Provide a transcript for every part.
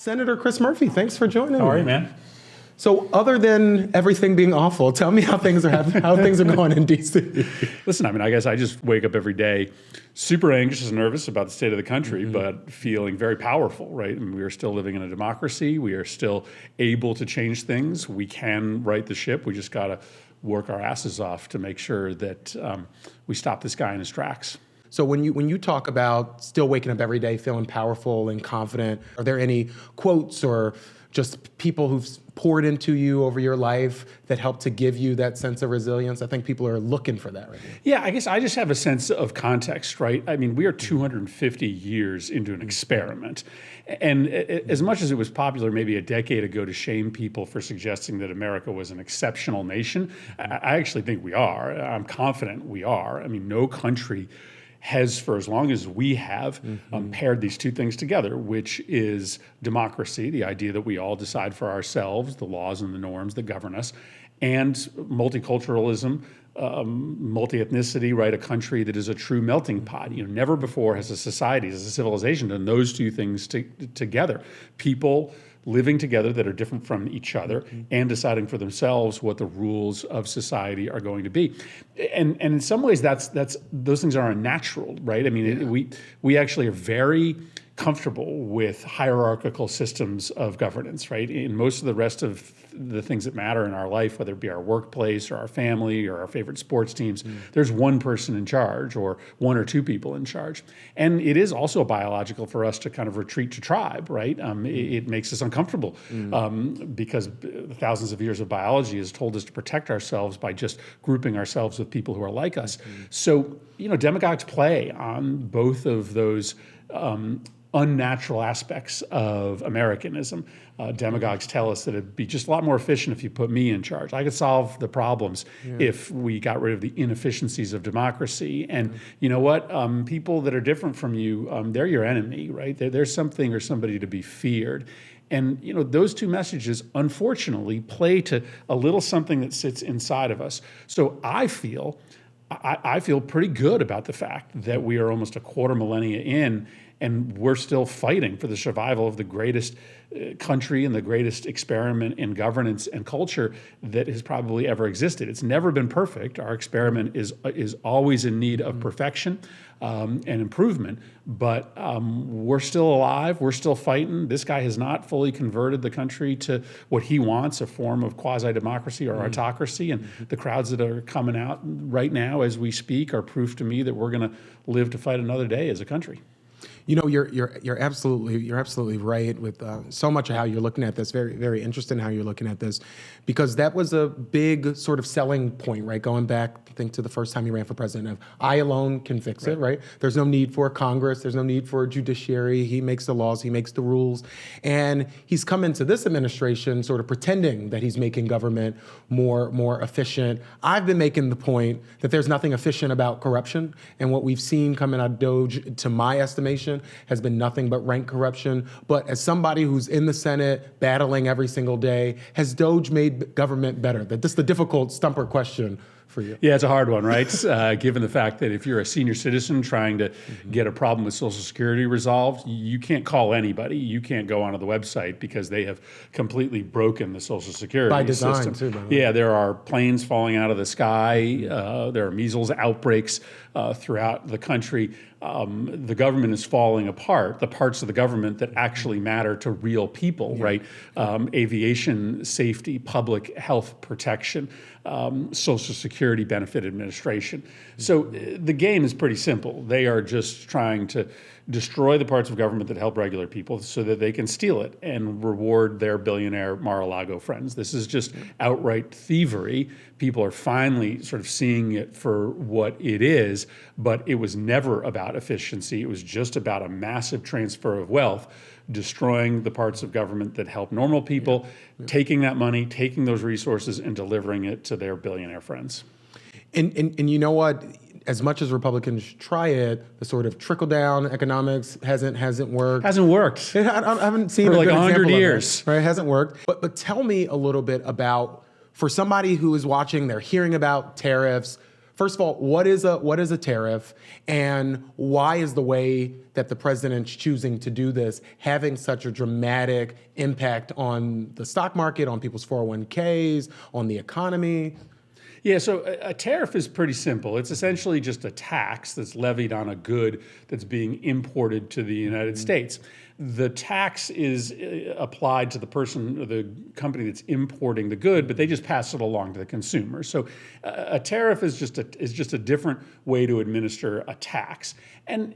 Senator Chris Murphy, thanks for joining me. How are you, man? So other than everything being awful, tell me how things are going in D.C. Listen, I guess I just wake up every day super anxious and nervous about the state of the country, but feeling very powerful, right? We are still living in a democracy. We are still able to change things. We can right the ship. We just got to work our asses off to make sure that we stop this guy in his tracks. So when you talk about still waking up every day feeling powerful and confident, are there any quotes or just people who've poured into you over your life that help to give you that sense of resilience? I think people are looking for that right now. Yeah, I guess I just have a sense of context, right? We are 250 years into an experiment. And as much as it was popular maybe a decade ago to shame people for suggesting that America was an exceptional nation, I actually think we are. I'm confident we are. No country has, for as long as we have, paired these two things together, which is democracy, the idea that we all decide for ourselves, the laws and the norms that govern us, and multiculturalism, multi-ethnicity, right? A country that is a true melting pot. Never before has a society, as a civilization, done those two things together. People living together that are different from each other and deciding for themselves what the rules of society are going to be. And in some ways, those things are unnatural, right? We actually are very comfortable with hierarchical systems of governance, right? In most of the rest of the things that matter in our life, whether it be our workplace or our family or our favorite sports teams, there's one person in charge or one or two people in charge. And it is also biological for us to kind of retreat to tribe, right? It makes us uncomfortable because thousands of years of biology has told us to protect ourselves by just grouping ourselves with people who are like us. So, demagogues play on both of those unnatural aspects of Americanism. Demagogues tell us that it'd be just a lot more efficient if you put me in charge. I could solve the problems if we got rid of the inefficiencies of democracy. And you know what? People that are different from you, they're your enemy, right? There's something or somebody to be feared. And those two messages, unfortunately, play to a little something that sits inside of us. So I feel pretty good about the fact that we are almost a quarter millennia in, and we're still fighting for the survival of the greatest country and the greatest experiment in governance and culture that has probably ever existed. It's never been perfect. Our experiment is always in need of perfection and improvement, but we're still alive. We're still fighting. This guy has not fully converted the country to what he wants, a form of quasi-democracy or autocracy. And the crowds that are coming out right now as we speak are proof to me that we're going to live to fight another day as a country. You're absolutely right with so much of how you're looking at this. Very, very interesting how you're looking at this, because that was a big sort of selling point, right? Going back, I think, to the first time he ran for president of I alone can fix it, right? There's no need for Congress. There's no need for a judiciary. He makes the laws. He makes the rules. And he's come into this administration sort of pretending that he's making government more efficient. I've been making the point that there's nothing efficient about corruption. And what we've seen coming out of DOJ, to my estimation, has been nothing but rank corruption. But as somebody who's in the Senate battling every single day, has DOJ made government better? That's the difficult stumper question for you. Yeah, it's a hard one, right? Given the fact that if you're a senior citizen trying to get a problem with Social Security resolved, you can't call anybody. You can't go onto the website because they have completely broken the Social Security by design system. too, by the way. Yeah, there are planes falling out of the sky. There are measles outbreaks throughout the country. The government is falling apart, the parts of the government that actually matter to real people, right? Aviation safety, public health protection, Social Security benefit administration. So the game is pretty simple. They are just trying to destroy the parts of government that help regular people so that they can steal it and reward their billionaire Mar-a-Lago friends. This is just outright thievery. People are finally sort of seeing it for what it is, but it was never about efficiency. It was just about a massive transfer of wealth, destroying the parts of government that help normal people, taking that money, taking those resources, and delivering it to their billionaire friends. And you know what? As much as Republicans try it, the sort of trickle-down economics hasn't worked. Hasn't worked. I haven't seen for a like good 100 example years. Of it, right? It hasn't worked. But tell me a little bit about, for somebody who is watching, they're hearing about tariffs. first of all, what is a tariff, and why is the way that the president's choosing to do this having such a dramatic impact on the stock market, on people's 401ks, on the economy? Yeah, so a tariff is pretty simple. It's essentially just a tax that's levied on a good that's being imported to the United States. The tax is applied to the person or the company that's importing the good, but they just pass it along to the consumer. So a tariff is just a different way to administer a tax. And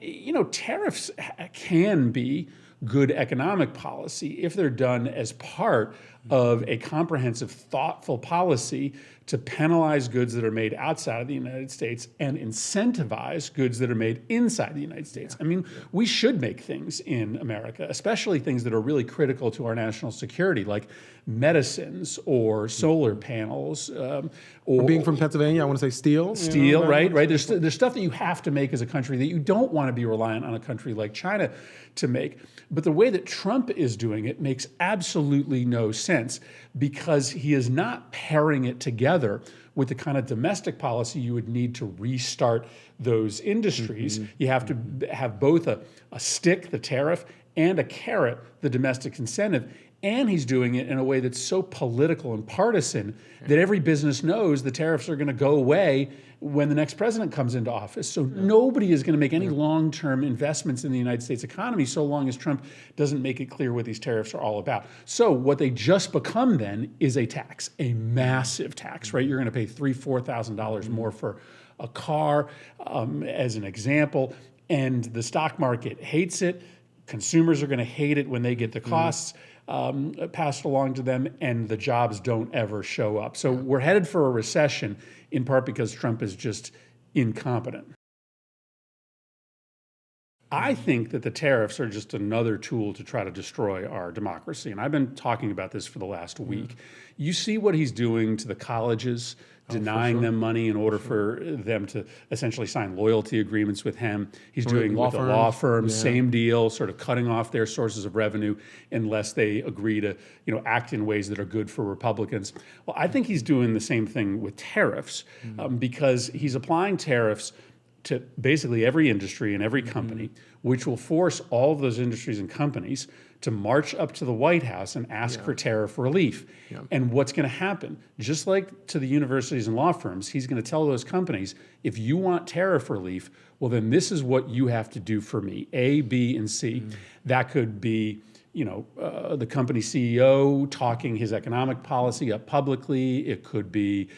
tariffs can be good economic policy if they're done as part of a comprehensive, thoughtful policy to penalize goods that are made outside of the United States and incentivize goods that are made inside the United States. I mean, we should make things in America, especially things that are really critical to our national security, like medicines or solar panels. Or being from Pennsylvania, I want to say steel. Steel, right? There's stuff that you have to make as a country that you don't want to be reliant on a country like China to make. But the way that Trump is doing it makes absolutely no sense, because he is not pairing it together with the kind of domestic policy you would need to restart those industries. You have to have both a stick, the tariff, and a carrot, the domestic incentive. And he's doing it in a way that's so political and partisan that every business knows the tariffs are going to go away when the next president comes into office. So nobody is going to make any long-term investments in the United States economy so long as Trump doesn't make it clear what these tariffs are all about. So what they just become then is a tax, a massive tax, right? You're going to pay $3,000, $4,000 more for a car, as an example, and the stock market hates it. Consumers are going to hate it when they get the costs passed along to them, and the jobs don't ever show up. So we're headed for a recession, in part because Trump is just incompetent. I think that the tariffs are just another tool to try to destroy our democracy. And I've been talking about this for the last week. You see what he's doing to the colleges, denying them money in order for them to essentially sign loyalty agreements with him. He's doing with the law firms, same deal, sort of cutting off their sources of revenue unless they agree to, act in ways that are good for Republicans. Well, I think he's doing the same thing with tariffs, because he's applying tariffs to basically every industry and every company, which will force all of those industries and companies to march up to the White House and ask for tariff relief. And what's going to happen? Just like to the universities and law firms, he's going to tell those companies, if you want tariff relief, well, then this is what you have to do for me, A, B, and C. That could be the company CEO talking his economic policy up publicly. It could be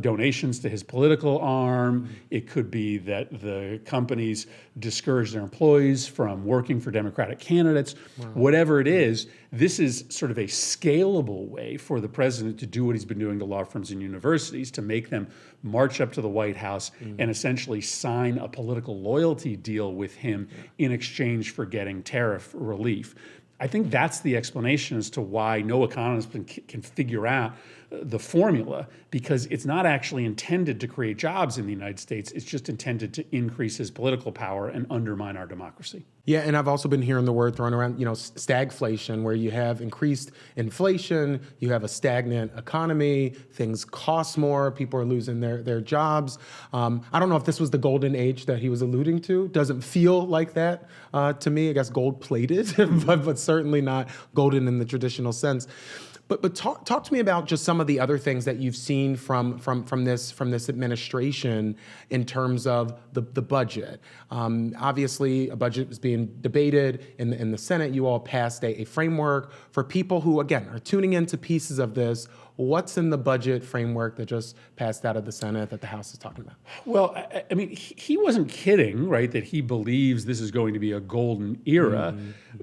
donations to his political arm. It could be that the companies discourage their employees from working for Democratic candidates. Whatever it is, this is sort of a scalable way for the president to do what he's been doing to law firms and universities, to make them march up to the White House and essentially sign a political loyalty deal with him in exchange for getting tariff relief. I think that's the explanation as to why no economist can figure out the formula, because it's not actually intended to create jobs in the United States. It's just intended to increase his political power and undermine our democracy. Yeah, and I've also been hearing the word thrown around, stagflation, where you have increased inflation, you have a stagnant economy, things cost more, people are losing their jobs. I don't know if this was the golden age that he was alluding to. Doesn't feel like that to me. I guess gold-plated, but certainly not golden in the traditional sense. But talk to me about just some of the other things that you've seen from this administration in terms of the budget. Obviously, a budget is being debated in the Senate. You all passed a framework for people who, again, are tuning into pieces of this. What's in the budget framework that just passed out of the Senate that the House is talking about? Well, I mean, he wasn't kidding, right, that he believes this is going to be a golden era.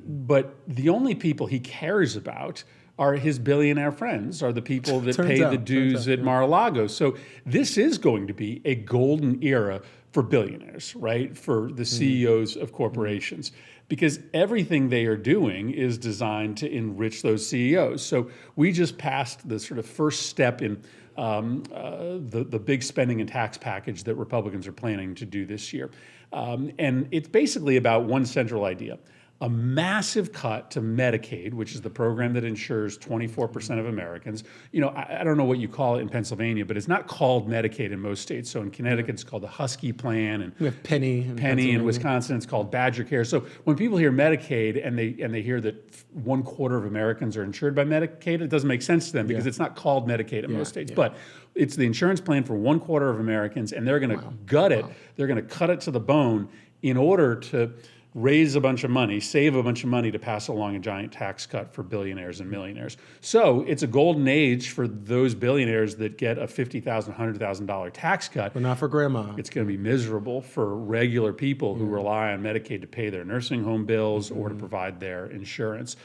But the only people he cares about are his billionaire friends, are the people that pay the dues at Mar-a-Lago. So this is going to be a golden era for billionaires, right? For the CEOs of corporations, because everything they are doing is designed to enrich those CEOs. So we just passed the sort of first step in the big spending and tax package that Republicans are planning to do this year. And it's basically about one central idea. a massive cut to Medicaid, which is the program that insures 24% of Americans. You know, I don't know what you call it in Pennsylvania, but it's not called Medicaid in most states. So in Connecticut, it's called the Husky Plan, and We have Penny. in Wisconsin, it's called Badger Care. So when people hear Medicaid and they hear that 1/4 of Americans are insured by Medicaid, it doesn't make sense to them because it's not called Medicaid in most states. But it's the insurance plan for 1/4 of Americans, and they're going to gut it. They're going to cut it to the bone in order to raise a bunch of money, save a bunch of money to pass along a giant tax cut for billionaires and millionaires. So it's a golden age for those billionaires that get a $50,000, $100,000 tax cut. But not for grandma. It's going to be miserable for regular people who rely on Medicaid to pay their nursing home bills or to provide their insurance.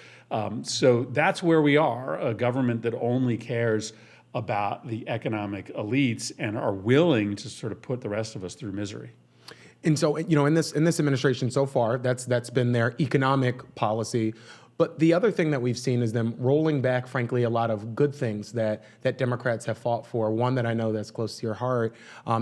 So that's where we are, a government that only cares about the economic elites and are willing to sort of put the rest of us through misery. And so, you know, in this administration so far, that's been their economic policy. But the other thing that we've seen is them rolling back, frankly, a lot of good things that Democrats have fought for. One that I know that's close to your heart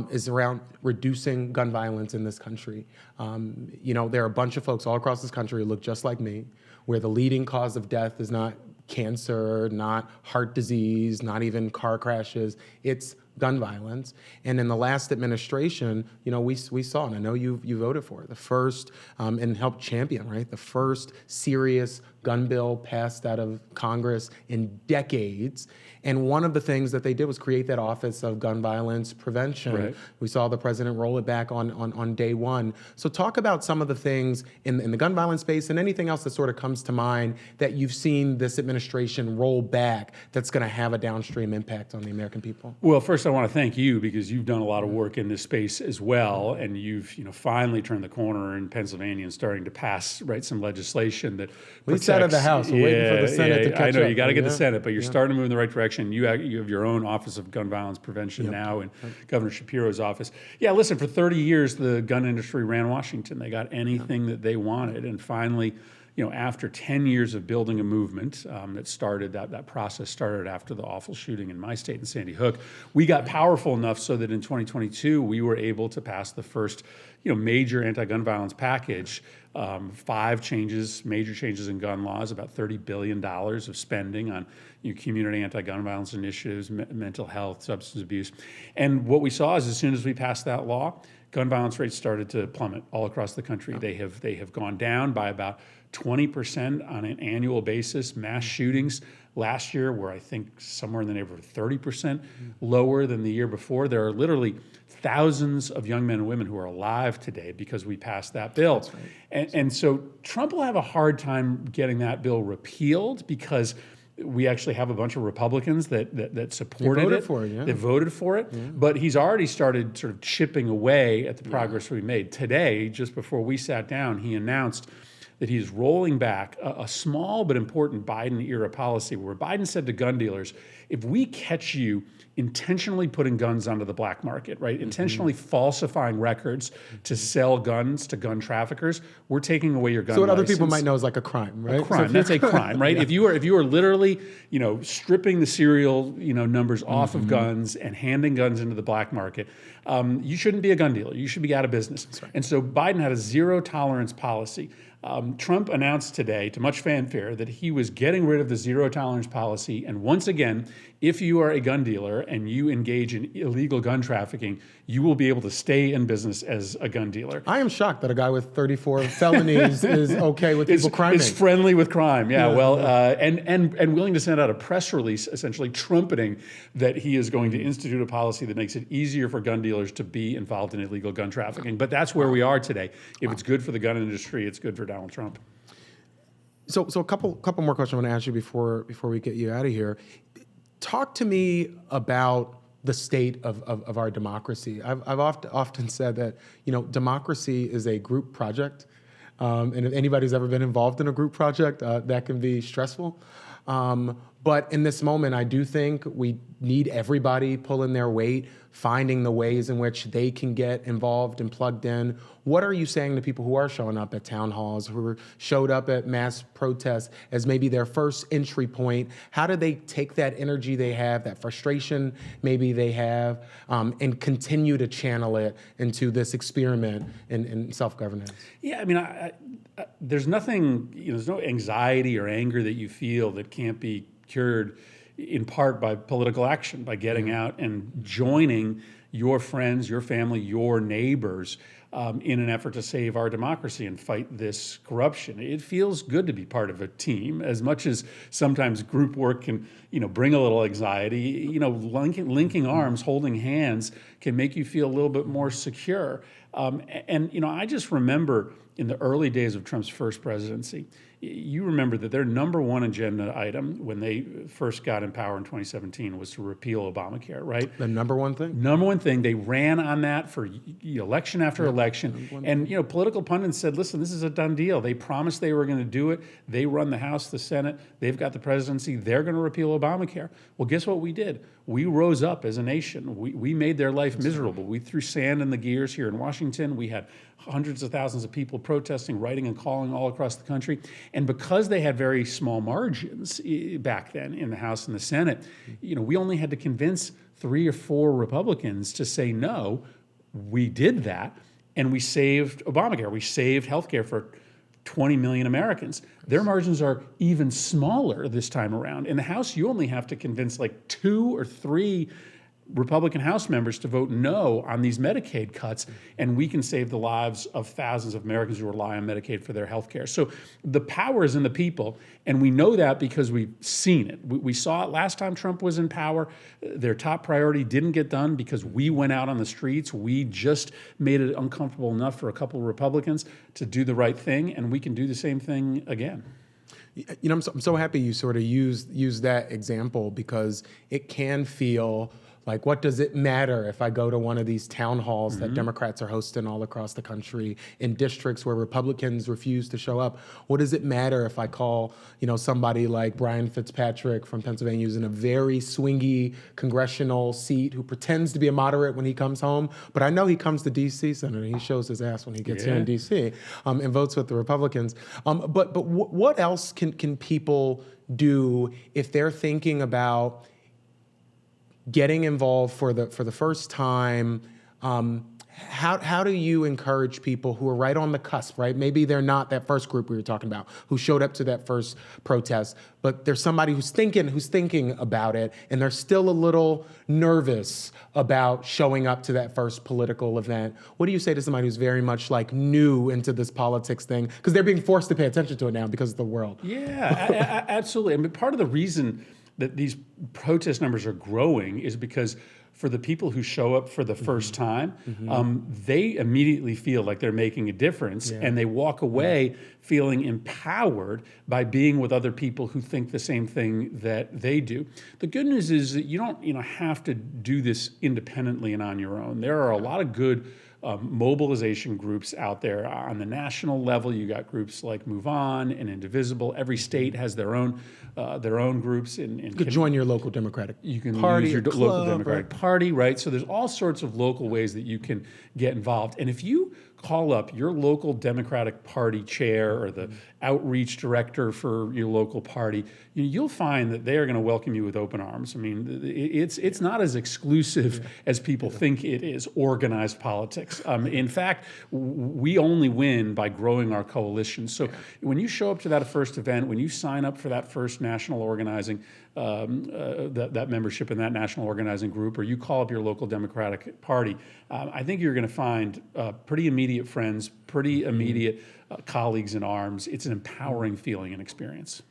is around reducing gun violence in this country. You know, there are a bunch of folks all across this country who look just like me, where the leading cause of death is not cancer, not heart disease, not even car crashes. It's gun violence. And in the last administration, you know, we saw, and I know you voted for it, the first and helped champion, right? The first serious gun bill passed out of Congress in decades. And one of the things that they did was create that Office of Gun Violence Prevention. Right. We saw the president roll it back on day one. So talk about some of the things in the gun violence space and anything else that sort of comes to mind that you've seen this administration roll back that's going to have a downstream impact on the American people. Well, first I want to thank you because you've done a lot of work in this space as well, and you've finally turned the corner in Pennsylvania and starting to pass some legislation that protects. Out of the House, we're waiting for the Senate to catch up. I know you got to get the Senate, but you're starting to move in the right direction. You have your own Office of Gun Violence Prevention now in Governor Shapiro's office. Yeah, listen, for 30 years the gun industry ran Washington. They got anything that they wanted, and finally, after 10 years of building a movement that process started after the awful shooting in my state in Sandy Hook, we got powerful enough so that in 2022 we were able to pass the first major anti-gun violence package, 5 major changes in gun laws, about $30 billion of spending on community anti-gun violence initiatives, mental health, substance abuse. And what we saw is as soon as we passed that law, gun violence rates started to plummet all across the country. They have gone down by about 20% on an annual basis. Mass shootings last year were, I think, somewhere in the neighborhood of 30% lower than the year before. There are literally thousands of young men and women who are alive today because we passed that bill. That's right. And so Trump will have a hard time getting that bill repealed because we actually have a bunch of Republicans that supported it. They voted for it. Yeah. But he's already started sort of chipping away at the progress we made. Today, just before we sat down, he announced that he's rolling back a small but important Biden-era policy where Biden said to gun dealers, if we catch you intentionally putting guns onto the black market, right, intentionally falsifying records to sell guns to gun traffickers, we're taking away your gun license. So what other people might know is like a crime, right? A crime. That's a crime, right? If you are literally, stripping the serial, numbers off of guns and handing guns into the black market, you shouldn't be a gun dealer. You should be out of business. That's right. And so Biden had a zero tolerance policy. Trump announced today, to much fanfare, that he was getting rid of the zero tolerance policy. And once again, if you are a gun dealer and you engage in illegal gun trafficking, you will be able to stay in business as a gun dealer. I am shocked that a guy with 34 felonies is okay with people criming. Is friendly with crime, and willing to send out a press release essentially trumpeting that he is going to institute a policy that makes it easier for gun dealers to be involved in illegal gun trafficking. But that's where we are today. If it's good for the gun industry, it's good for Donald Trump. So a couple more questions I want to ask you before we get you out of here. Talk to me about the state of our democracy. I've often said that democracy is a group project, and if anybody's ever been involved in a group project, that can be stressful. But in this moment, I do think we need everybody pulling their weight finding the ways in which they can get involved and plugged in. What are you saying to people who are showing up at town halls, who showed up at mass protests as maybe their first entry point? How do they take that energy they have, that frustration maybe they have, and continue to channel it into this experiment in self-governance? Yeah, I mean, there's nothing, there's no anxiety or anger that you feel that can't be cured in part by political action, by getting out and joining your friends, your family, your neighbors in an effort to save our democracy and fight this corruption. It feels good to be part of a team, as much as sometimes group work can, bring a little anxiety. Linking arms, holding hands can make you feel a little bit more secure. I just remember in the early days of Trump's first presidency, you remember that their number one agenda item when they first got in power in 2017 was to repeal Obamacare, right? The number one thing? Number one thing. They ran on that for election after election. And, political pundits said, listen, this is a done deal. They promised they were going to do it. They run the House, the Senate. They've got the presidency. They're going to repeal Obamacare. Well, guess what we did? We rose up as a nation. We made their life miserable. We threw sand in the gears here in Washington. We had hundreds of thousands of people protesting, writing and calling all across the country. And because they had very small margins back then in the House and the Senate, we only had to convince 3 or 4 Republicans to say no. We did that, and we saved Obamacare. We saved healthcare for 20 million Americans. Their margins are even smaller this time around. In the House, you only have to convince like 2 or 3 Republican House members to vote no on these Medicaid cuts, and we can save the lives of thousands of Americans who rely on Medicaid for their health care. So the power is in the people, and we know that because we've seen it. We saw it last time Trump was in power. Their top priority didn't get done because we went out on the streets. We just made it uncomfortable enough for a couple of Republicans to do the right thing, and we can do the same thing again. I'm so happy you sort of use that example, because it can feel like, what does it matter if I go to one of these town halls that Democrats are hosting all across the country in districts where Republicans refuse to show up? What does it matter if I call, somebody like Brian Fitzpatrick from Pennsylvania, who's in a very swingy congressional seat, who pretends to be a moderate when he comes home, but I know he comes to D.C., Senator, he shows his ass when he gets here in D.C. And votes with the Republicans. But what else can people do if they're thinking about getting involved for the first time? How do you encourage people who are right on the cusp, right? Maybe they're not that first group we were talking about who showed up to that first protest, but there's somebody who's thinking about it, and they're still a little nervous about showing up to that first political event. What do you say to somebody who's very much like new into this politics thing, because they're being forced to pay attention to it now because of the world? Yeah, absolutely. I mean, part of the reason that these protest numbers are growing is because for the people who show up for the first time, they immediately feel like they're making a difference, and they walk away feeling empowered by being with other people who think the same thing that they do. The good news is that you don't have to do this independently and on your own. There are a lot of good mobilization groups out there on the national level. You got groups like Move On and Indivisible. Every state has their own groups. You could join your local Democratic Party, use your local Democratic Party, right? So there's all sorts of local ways that you can get involved. And if you call up your local Democratic Party chair or the outreach director for your local party, you'll find that they are going to welcome you with open arms. I mean, it's not as exclusive as people think it is, organized politics. In fact, we only win by growing our coalition. So when you show up to that first event, when you sign up for that first national organizing, that membership in that national organizing group, or you call up your local Democratic Party, I think you're going to find pretty immediate friends, pretty immediate colleagues in arms. It's an empowering feeling and experience.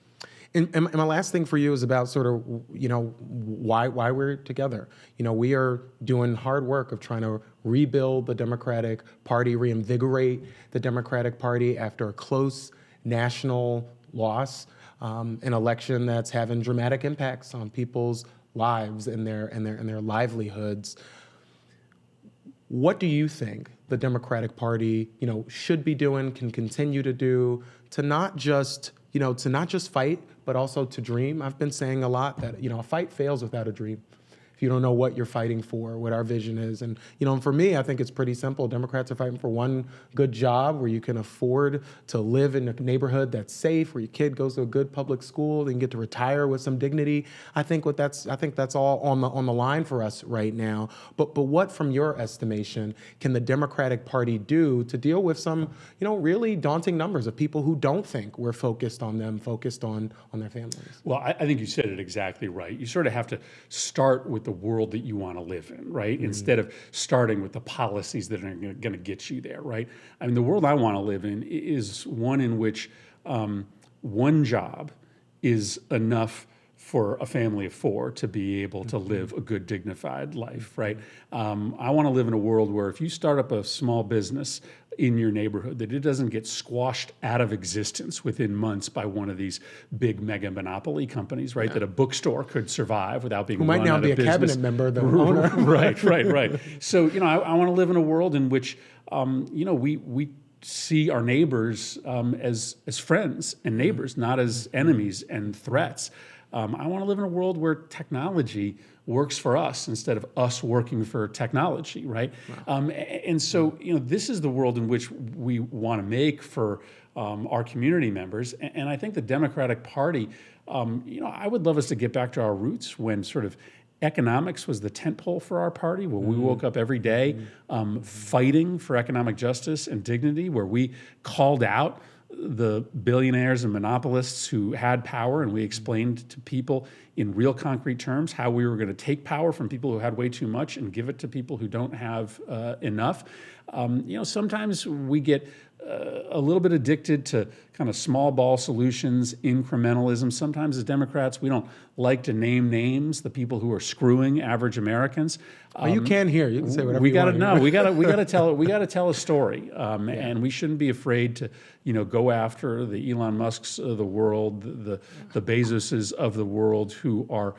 And my last thing for you is about sort of, why we're together. We are doing hard work of trying to rebuild the Democratic Party, reinvigorate the Democratic Party after a close national loss, an election that's having dramatic impacts on people's lives and their livelihoods. What do you think the Democratic Party, should be doing, can continue to do, to not just fight, but also to dream? I've been saying a lot that, a fight fails without a dream. if you don't know what you're fighting for, what our vision is. And, for me, I think it's pretty simple. Democrats are fighting for one good job where you can afford to live in a neighborhood that's safe, where your kid goes to a good public school, and you get to retire with some dignity. I think that's all on the line for us right now. But what, from your estimation, can the Democratic Party do to deal with some, really daunting numbers of people who don't think we're focused on them, focused on their families? Well, I think you said it exactly right. You sort of have to start with the world that you want to live in, right? Instead of starting with the policies that are going to get you there, right? I mean, the world I want to live in is one in which one job is enough for a family of four to be able to live a good, dignified life, right? I want to live in a world where if you start up a small business in your neighborhood, that it doesn't get squashed out of existence within months by one of these big mega monopoly companies, right? Yeah. That a bookstore could survive without being run out of business. Who might now be a cabinet member, the owner. Right. So, I want to live in a world in which, we see our neighbors as friends and neighbors, not as enemies and threats. I want to live in a world where technology works for us instead of us working for technology, right? Wow. And so, this is the world in which we want to make for our community members. And I think the Democratic Party, I would love us to get back to our roots when sort of economics was the tentpole for our party, where we woke up every day fighting for economic justice and dignity, where we called out the billionaires and monopolists who had power, and we explained to people in real concrete terms how we were going to take power from people who had way too much and give it to people who don't have enough. Sometimes we get a little bit addicted to kind of small ball solutions, incrementalism. Sometimes as Democrats, we don't like to name names, the people who are screwing average Americans. You can here. You can say whatever you want. No, we got to tell a story, and we shouldn't be afraid to, go after the Elon Musks of the world, the Bezoses of the world, who are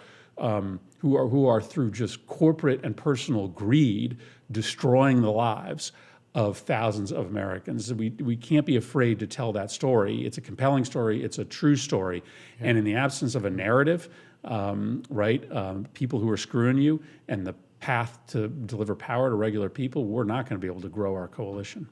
through just corporate and personal greed destroying the lives of thousands of Americans. We can't be afraid to tell that story. It's a compelling story. It's a true story. Yeah. And in the absence of a narrative, people who are screwing you and the path to deliver power to regular people, we're not going to be able to grow our coalition.